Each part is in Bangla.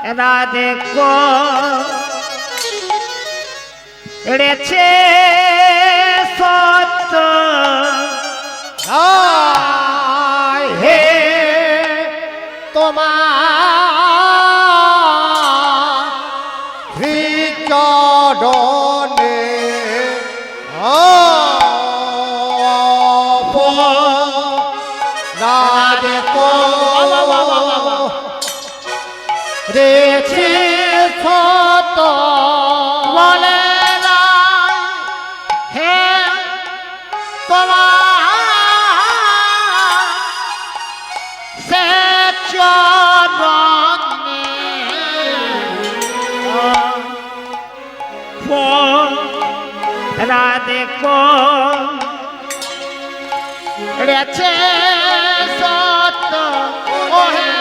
রাধে করেছে সত্য হে তোমার শ্রীচরণে রাধে করেছে সত্য বলে হে তোমার সে চরণে রাধে করেছে সত্য ওহে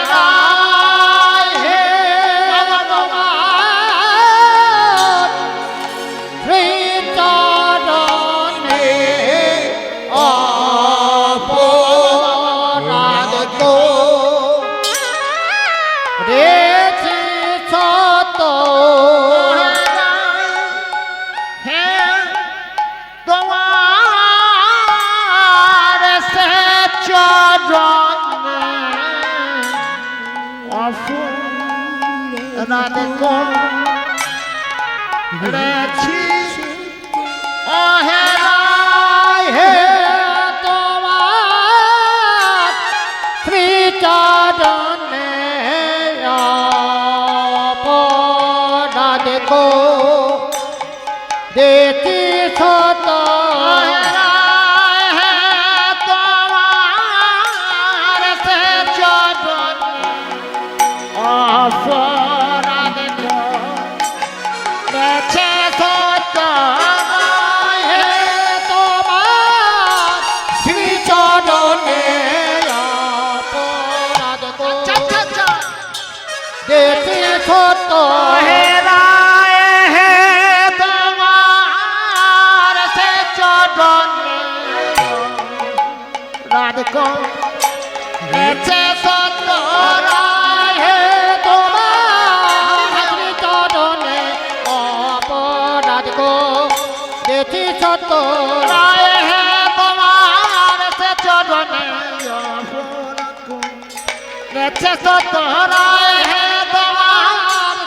রাধে করেছি ওহে হে তোমার শ্রীচরণে রাধে করেছি সত্য ছোট হে রায় হে তোমার সে চরণে রাধে করেছে সত্য রায় হে তোমার চরণে অপরাধ করেছি সত্য রায় হে তোমার সে চরণে অপরাধ করেছে সত্য রায় হে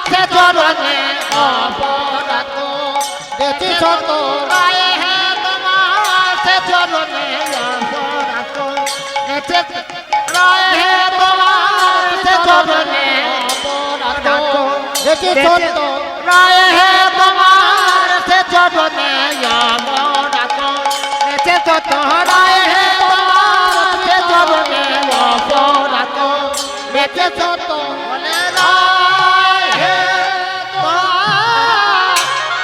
সে চরণে অপরাধ করেছি সত্য রায় হে তোমার সে চরণে অপরাধ করেছে রায় হে তোমার সে চরণে অপরাধ করেছি সত্য রায় হে তোমার সে চরণে অপরাধ করেছে সত্য রায় হে তোমার সে চরণে অপরাধ করেছে সত্য সত্য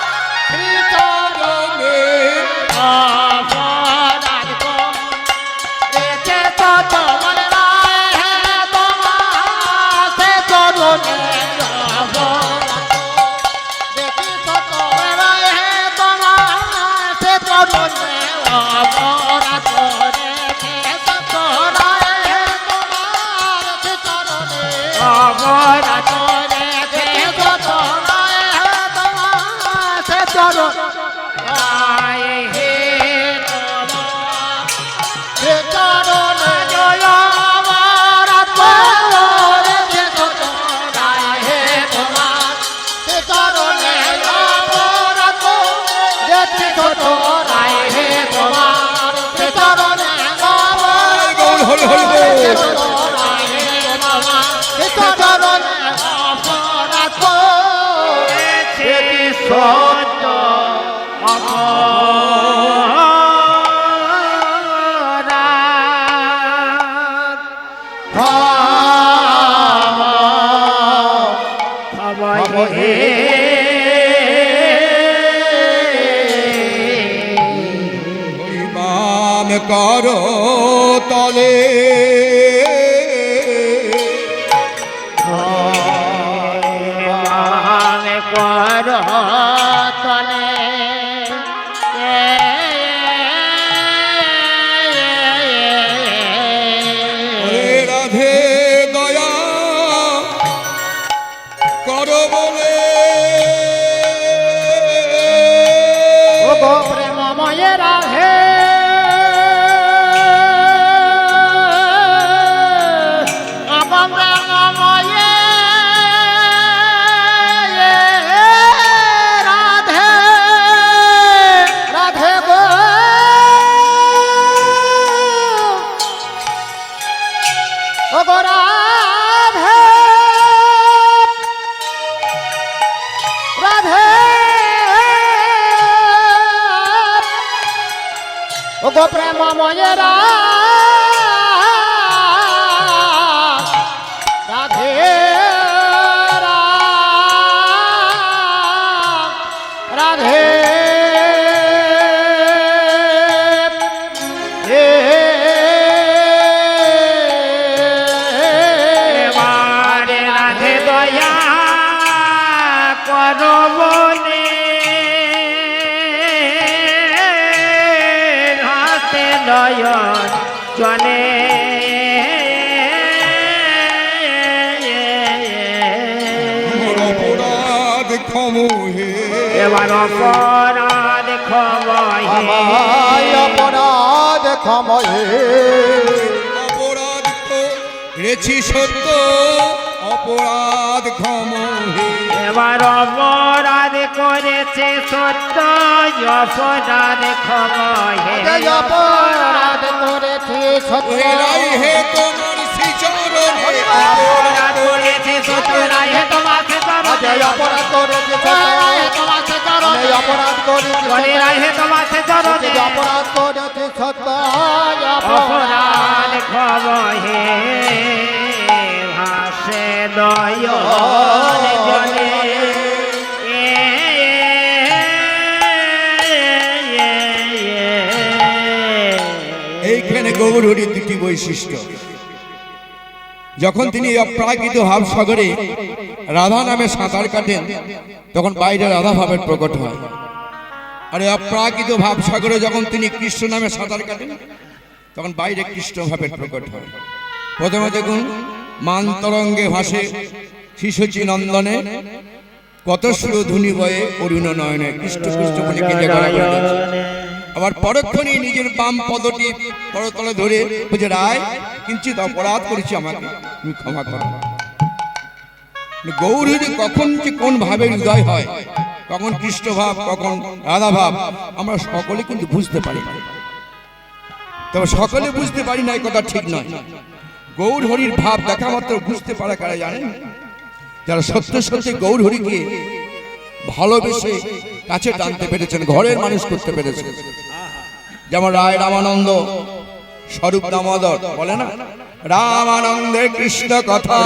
করো তলে করো তলে রাধে দয়া করো বলে ও গো প্রেমময় রাধে আপন প্রেমময় রাধে রাধে গো ও গো রাধে রাধে ও গো প্রেমময় রাধে রাধে এবারে রাধে দয়া করো বলে হাতে নয়ন জলে মোর অপরাধ ক্ষম হে এবার অপরাধ ক্ষমায় আমায় অপরাধ ক্ষম হে অপরাধ করেছি সত্য অপরাধ ক্ষম হে এবার অপরাধ করেছে সত্য অপরাধ ক্ষমায় অপরাধ করেছি সত্য রাই হে তোমার শ্রীচরণে অপরাধ করেছে সত্য রাই হে তোমার শ্রীচরণে অপরাধ করেছি রাই হে তোমার শ্রীচরণে অপরাধ করেছি রাই হে তোমার শ্রীচরণে অপরাধ করেছি সত্য অপরাধ ক্ষমায় হে ভাসে নয়ন জলে এইখানে গৌরহরির দুটি বৈশিষ্ট্য যখন তিনি অপ্রাকৃত ভাব সাগরে রাধা নামে সাঁতার কাটেন তখন বাইরে রাধা ভাবের প্রকট হয় আর এই অপ্রাকৃত ভাব সাগরে যখন তিনি কৃষ্ণ নামে সাঁতার কাটেন তখন বাইরে কৃষ্ণ ভাবের প্রকট হয় প্রথমে দেখুন মান তরঙ্গে ভাসে শিশুচি নন্দনে কত সুর ধুনি বয়ে অরুণ নয়নে কৃষ্ণ কৃষ্ণ বলে কেঁদে গলা করে যাচ্ছে। আবার পরক্ষণে নিজের বাম পদটি করতলে ধরে বুঝে রায় কিঞ্চিত অপরাধ করেছি আমাকে তুমি ক্ষমা করো গৌরীর কখন যে কোন ভাবের হৃদয় হয় কখন কৃষ্ণ ভাব কখন রাধা ভাব আমরা সকলে কিন্তু বুঝতে পারি না তবে সকলে বুঝতে পারি না এই কথা ঠিক নয় গৌর হরির ভাব দেখা মাত্র বুঝতে পারে কারা জানেন যারা সত্য সত্যি গৌর হরিকে ভালোবেসে কাছে টানতে পেরেছেন ঘরের মানুষ করতে পেরেছেন যেমন রায় রামানন্দ স্বরূপ দামোদর বলে না রামানন্দের কৃষ্ণ কথা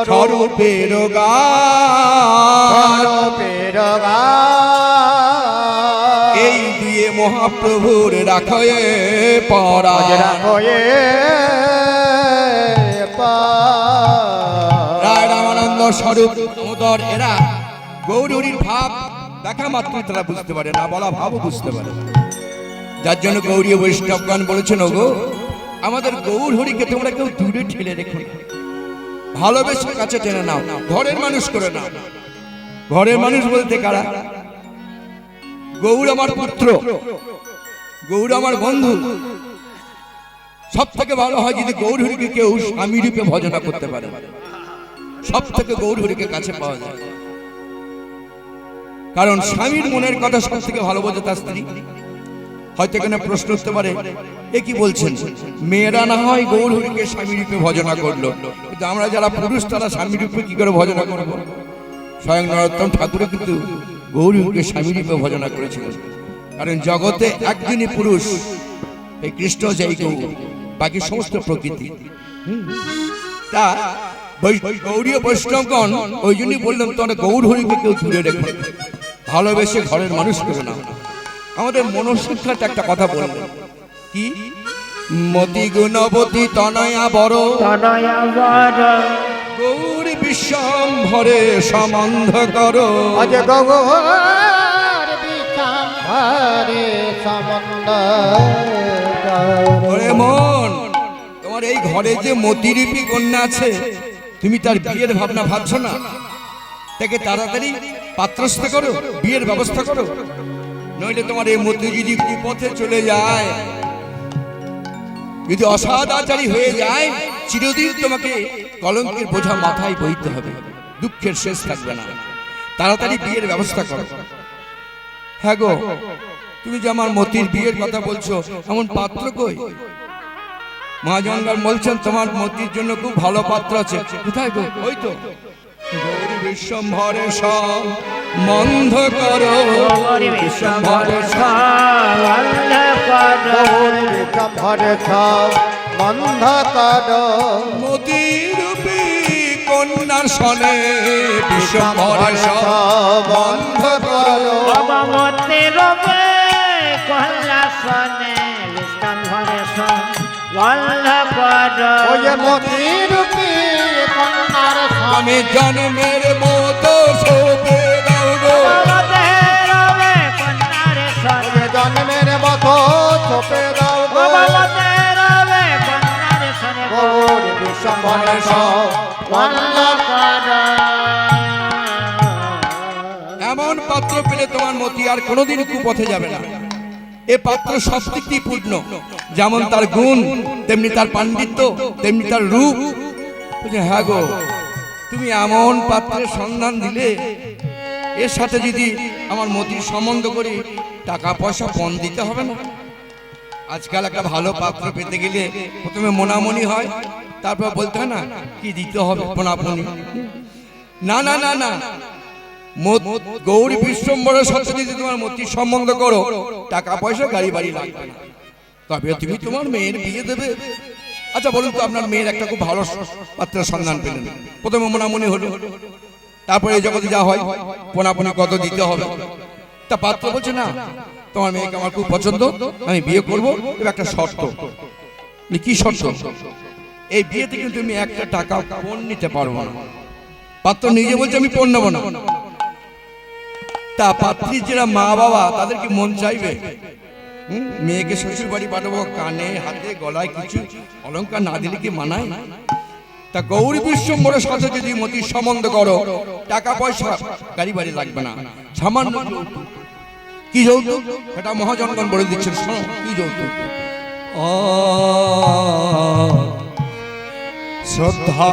স্বরূপের গান এই দুয়ে মহাপ্রভুর রাখয়ে পরা রায় রামানন্দ স্বরূপ দামোদর এরা গৌরীর ভাব দেখা মাত্র তারা বুঝতে পারে না বলা ভাবও বুঝতে পারে যার জন্য গৌরী বৈষ্ণবগণ বলেছেন ওগো আমাদের গৌর হরিকে তোমরা কেউ দূরে ঠেলে রেখো না ভালোবেসে কাছে টেনে নাও ঘরের মানুষ করে নাও ঘরের মানুষ বলতে কারা গৌর আমার পুত্র গৌর আমার বন্ধু সব থেকে ভালো হয় যদি গৌর হরিকে কেউ স্বামী রূপে ভজনা করতে পারে সব থেকে গৌর হরিকে কাছে পাওয়া যায় কারণ স্বামীর মনের কথা সব থেকে ভালো বোঝে তার স্ত্রী হয়তো এখানে প্রশ্ন উঠতে পারে এ কি বলছেন মেয়েরা না হয় গৌর হরিকে স্বামী রূপে ভজনা করলো কিন্তু আমরা যারা পুরুষ তারা স্বামী রূপে কি করে ভজনা করবো স্বয়ং নরোত্তম ঠাকুরও কিন্তু গৌর হরিকে স্বামী রূপে ভজনা করেছিলেন কারণ জগতে একজনই পুরুষ এই কৃষ্ণ যেই গৌর বাকি সমস্ত প্রকৃতি তা গৌরীয় বৈষ্ণবগণ ওই জন্যই বললাম তোমরা গৌর হরিকে কেউ দূরে রেখো ভালোবেসে ঘরের মানুষ করে না আমাদের মনসিক্ষাতে একটা কথা বলবেন কি মতি গুণবতী তনয়া বড় গৌর বিশ্বম্ভরে সম্বন্ধ করো আজ গৌর বিশ্বম্ভরে সম্বন্ধ ওরে মন তোমার এই ঘরে যে মতিরূপী কন্যা আছে তুমি তার বিয়ের ভাবনা ভাবছো না, তাকে তাড়াতাড়ি পাত্রস্থ করো, বিয়ের ব্যবস্থা করো, নইলে তোমার এই মতি যদি কুপথে চলে যায়, যদি অসদাচারী হয়ে যায়, চিরদিন তোমাকে কলঙ্কের বোঝা মাথায় বইতে হবে, দুঃখের শেষ থাকবে না। তাড়াতাড়ি বিয়ের ব্যবস্থা করো। হ্যাঁ গো, তুমি যে আমার মতির বিয়ের কথা বলছো, এমন পাত্র কই? মহাজনগণ বলছেন তোমার মতির জন্য খুব ভালো পাত্র আছে। কোথায় গো? ওই তো গৌরী বিশ্বম্ভরে সব বন্ধ করো, গৌরী বিশ্বম্ভরে সব বন্ধ করো, গৌরী বিশ্বম্ভরে সব বন্ধ করো, মতির রূপী কন্যার সনে বিশ্বম্ভরে সব বন্ধ করো। ভগবতী রূপে কন্যা সনে বিশ্বম্ভরে সব বন্ধ করো। ওই মতির রূপী কন্যার আমি জন্মের মতো শোভে দাও গো, ভগবতী রূপে কন্যার সনে, জন্মের মতো চোপে দাও গো, ভগবতী রূপে কন্যার সনে, গৌরী বিশ্বম্ভরে সব বন্ধ করো। এমন পাত্র পেলে তোমার মতি আর কোনোদিন কুপথে যাবে না। এ পাত্র সব দিক দিয়ে পূর্ণ, যেমন তার গুণ, তেমনি তার পাণ্ডিত্য, তেমনি তার রূপ। বলছে, হ্যাঁ গো, তুমি এমন পাত্রের সন্ধান দিলে, এর সাথে যদি আমার মতির সম্বন্ধ করি, টাকা পয়সা পণ দিতে হবে না? আজকাল একটা ভালো পাত্র পেতে গেলে প্রথমে মনামনি হয়, তারপর বলতে হয় না কি দিতে হবে, পোনাপনি। না না না না, গৌরী বিশ্বম্বরের সাথে যদি তোমার মতির সম্বন্ধ করো, টাকা পয়সা গাড়ি বাড়ি লাগবে না, তবে তুমি তোমার মেয়ের বিয়ে দেবে। আচ্ছা বলুন তো, আপনার মেয়ের একটা খুব ভালো পাত্রের সন্ধান পেলেন, প্রথমে মনামনি হলো, তারপরে এই জগতে যা হয় পোনাপনি কত দিতে হবে। তা পাত্র বলছে, না তোমার মেয়েকে আমার খুব পছন্দ, আমি বিয়ে করবো, এবার একটা শর্ত। কি শর্ত? এই বিয়েতে কিন্তু তুমি একটা টাকা পণ নিতে পারবো না। পাত্র নিজে বলছে, আমি পণ নেবো না। তা পাত্রীর যারা মা বাবা, তাদের কি মন চাইবে মেয়েকে শ্বশুর বাড়ি পাঠাবো, কানে হাতে গলায় কিছু অলংকার না দিলে কি মানায়? তা গৌরী বিশ্বম্বরের সাথে যদি মতির সম্বন্ধ করো, টাকা পয়সা গাড়ি বাড়ি লাগবে না, সামান্য যৌতুক। কি যৌতুক? এটা মহাজনগণ বলে দিচ্ছেন, শোনো কি যৌতুক। শ্রদ্ধা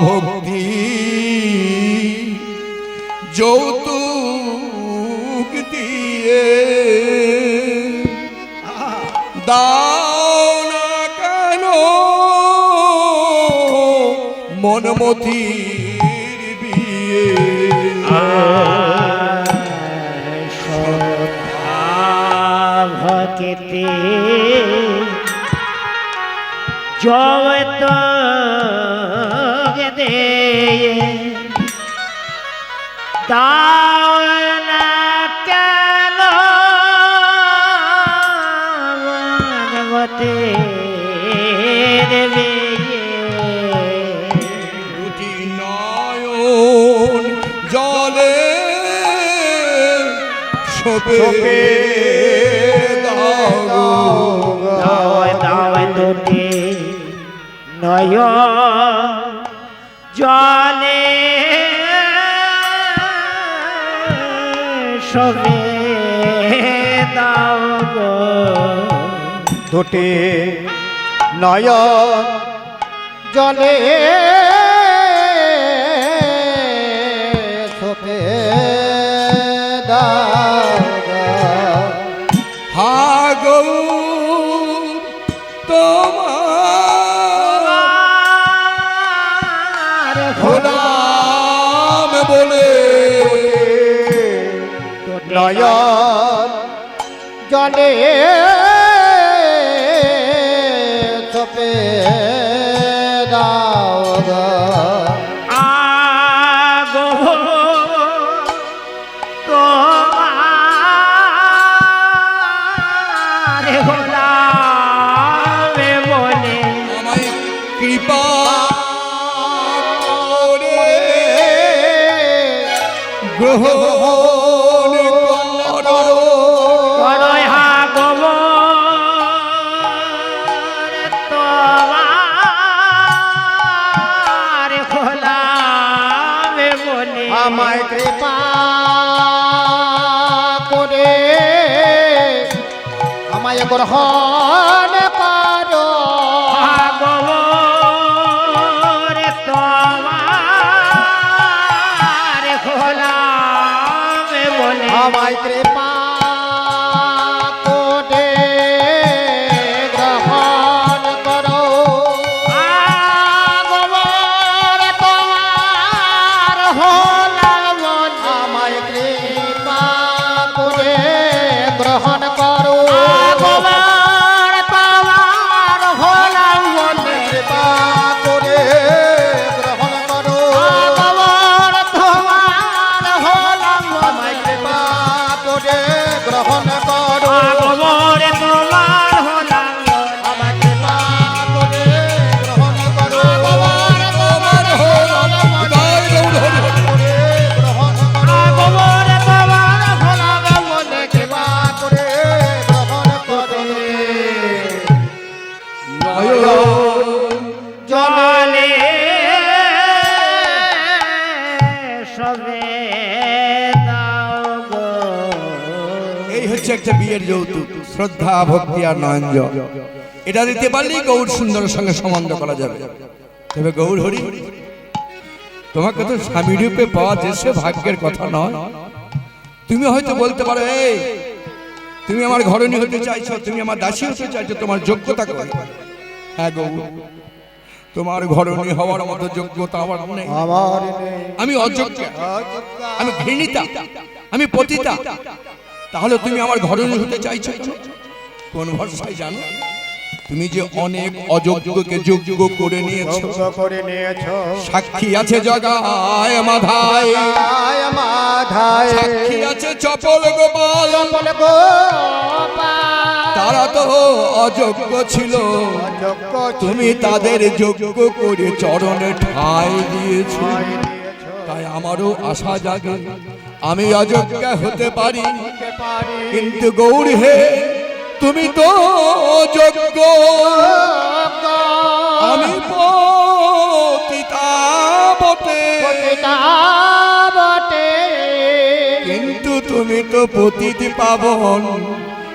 ভক্তি যৌতুক দিয়ে দাও না কেন মনমতির বিয়ে। ভক্তি যৌতুক দিয়ে দাও না কেন মনমতির বিয়ে। দুটি নয়ন জলে শোভে দাও গো। দাও দাও দুটি নয় জলে শোভে দাও গো। দুটি নয়ন জলে শোভে দাও গো। হা গো তোমার গোলাম বলে নয়ন জলে শোভে দাও গো। আগো তোমার গোলাম বলে আমায় কৃপা করে গ্রহণ করো। করয় হা গোবর তোমার আমায় কৃপা করে আমায় গ্রহণ করো গোবর তোমার খোলাম বলে আমায় কৃপা করে গ্রহণ করো গোবর তোমার হলাম বলে আমায় কৃপা করে গ্রহণ করো গোবর তোমার হলাম বলে কৃপা করে গ্রহণ করো গোবর তোমার হলাম আমায় কৃপা করে গ্রহণ করো গোবর তোমার হলাম আমায় কৃপা করে গ্রহণ করো তোমার হলাম জয় গৌর হরি। করে গ্রহণ করো গোবর তোমার হলাম বলে কৃপা করে গ্রহণ করো জলে সবে দাও গো এই হচ্ছে একটা বিয়ের যৌতুক, শ্রদ্ধা ভক্তি আর নয়নজ। এটা দিতে পারলেই গৌর সুন্দরের সঙ্গে সম্বন্ধ করা যাবে। তবে গৌর হরি, তোমাকে তো স্বামী রূপে পাওয়া যে সে ভাগ্যের কথা নয়। তুমি হয়তো বলতে পারো, এই তুমি আমার ঘরণী হতে চাইছো, তুমি আমার দাসী হতে চাইছো, তোমার যোগ্যতা কই? হ্যাঁ গৌর, তোমার ঘরণী হওয়ার মতো যোগ্যতা আমার নেই। আমার নেই আমি অযোগ্য, আমি ঘৃণিতা, আমি পতিতা। তাহলে তুমি আমার ঘরণী হতে চাইছো কেন? কোন ভরসায় জানো? তুমি যে অনেক অযোগ্যকে যোগ্য করে নিয়েছো, ধ্বংস করে নিয়েছো সাক্ষী আছে জগায় মাধায়, আয় মাধায় সাক্ষী আছে চপল গোপাল, বল গোপাল তারা তো অযোগ্য ছিল, অযোগ্য তুমি তাদের যোগ্য করে চরণে ঠাঁই দিয়েছো। দিয়েছো তাই আমারও আশা জাগে আমি অযোগ্য হতে পারি, পারি কিন্তু গৌর হে তুমি তো যোগ্য, আমি পতিতা বটে, বটে কিন্তু তুমি তো পতিতি পাবন,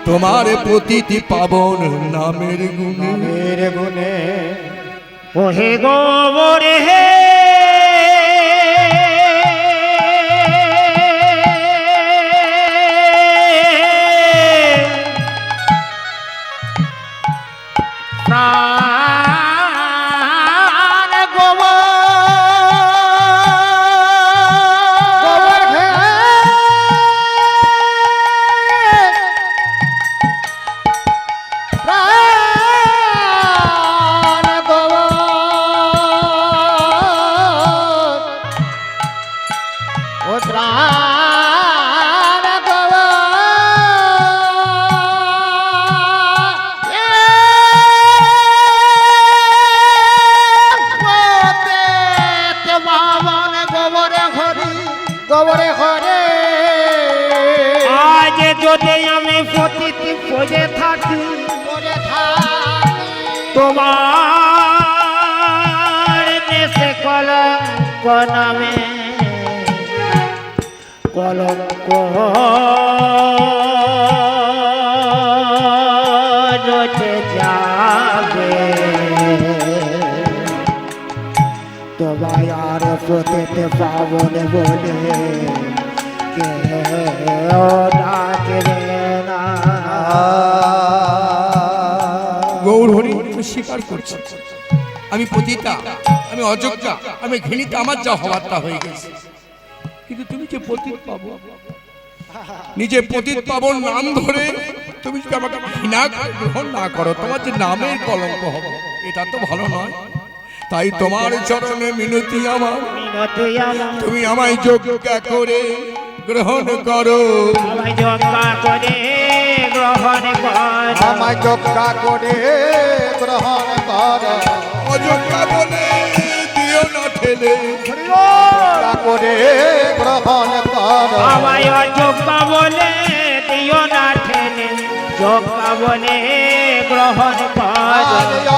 তোমার পতিতি পাবন নামের গুণে। মেরে গুনে ওহে গোবর হে প্রাণ গোবর প্রাণ গোবর ও প্রাণ গোবরে ঘরে আজ যদি আমি পতিতি পড়ে থাকি পরে থাকি তোমার দেশে কলঙ্ক নামে কলঙ্ক রটে যাবে, তোমায় আর পতিতে পাবন বলে কেউ ডাকবে না। গৌর হরি, আমি স্বীকার করছি আমি পতিতা, আমি অযোগ্য, আমি ঘৃণিত, আমার যা হওয়ার তা হয়ে গেছে। কিন্তু তুমি যে পতিত পাবো, নিজে পতিত পাবন নাম ধরে তুমি যদি আমাকে ঘৃণা গ্রহণ না করো, তোমার যে নামের কলঙ্ক হবে, এটা তো ভালো নয়। তাই তোমার চরণে মিনতি আমার, মিনতি আমার তুমি আমায় যোগ্য করে গ্রহণ করো। আমায় যোগ্য করে গ্রহণ কর, আমায় যোগ্যা করে গ্রহণ কর অযোগ্য বলে দিও না ঠেলে, যোগ্যা করে গ্রহণ কর আমায় অযোগ্য বলে দিও না ঠেলে, যোগ্য বলে গ্রহণ কর।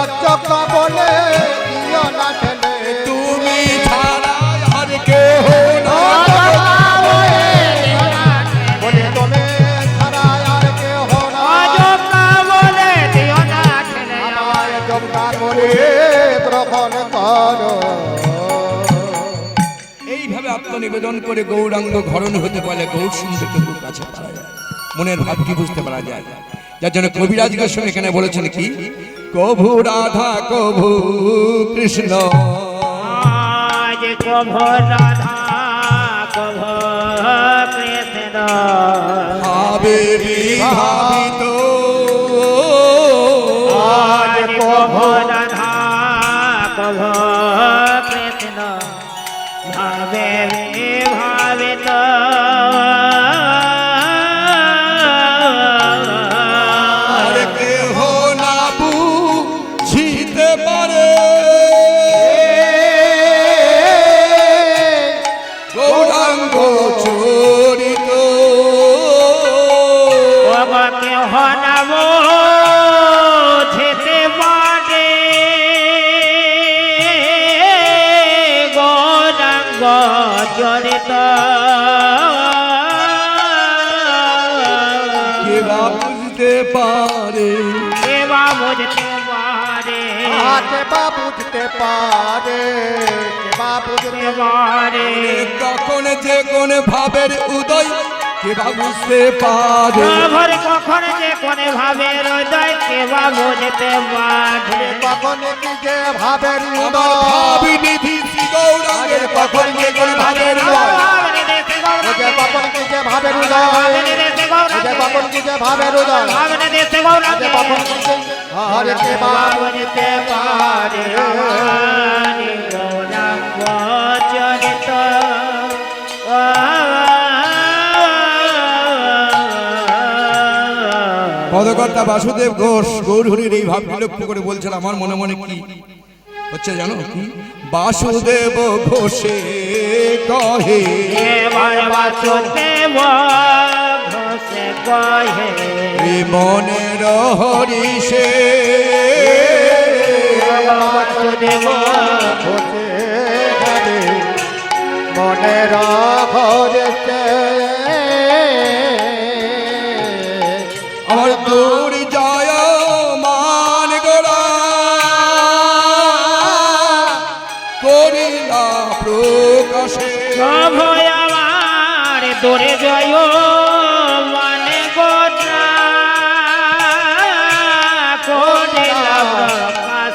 অযোগ্যা বলে দিও না ঠেলে তুমি ছাড়া আর কেহ না। আত্মনিবেদন করে গৌরাঙ্গ ঘরণ হতে পারলে গৌর সুন্দরকে খুব কাছে পাওয়া যায়, মনের ভাব কি বুঝতে পারা যায়। যার জন্য কবিরাজ গোস্বামী এখানে বলেছেন কি, কভু রাধা কভু কৃষ্ণ, আজ কভো রাধা কভো কৃষ্ণ, ভাবে বিভাবিত, আজ কভো রাধা কভো কৃষ্ণ, ভাবে বিভাবিত। আর কেহ না বুঝিতে পারে গৌরাঙ্গ চরিত, ওগতে হনাব যেতে পারে গৌরাঙ্গ চরিত। কে বা বুঝতে পারে, এবা বুঝতে পারে, কে বা বুঝতে পারে, কে বা বুঝতে পারে কখন যে কোন ভাবের উদয় কে বা বুঝতে পারে, প্রভুর কখন যে কোনে ভাবের হৃদয় কেবা বুঝতে পারে। কখন কি যে ভাবের আমার উদয়, ভাবি নিধি শ্রী গৌরাঙ্গের কখন যে কোন ভাবের উদয়, ভাবনি দেশে যে গৌরাঙ্গে, কখন কি যে ভাবের উদয়, ভাবনি দেশে যে গৌরাঙ্গে, কখন কি যে ভাবের উদয়, ভাবনি দেশে যে গৌরাঙ্গে, কখন কি যে আরে কে বা বুঝতে পারে গৌরাঙ্গ চরিত। পদকর্তা বাসুদেব ঘোষ গৌরহরির এই ভাবটি লক্ষ্য করে বলছেন, আমার মনে মনে কি হচ্ছে জানো কি, বাসুদেব ঘোষে কহে এবার বাসুদেব ঘোষে কহে, এ মনের হরিষে বাসুদেব ঘোষে ঘরে মনের ঘরেতে আমার দূর যায় মান গোড়া করিলা প্রকাশে, প্রভু আমার দূরে জয়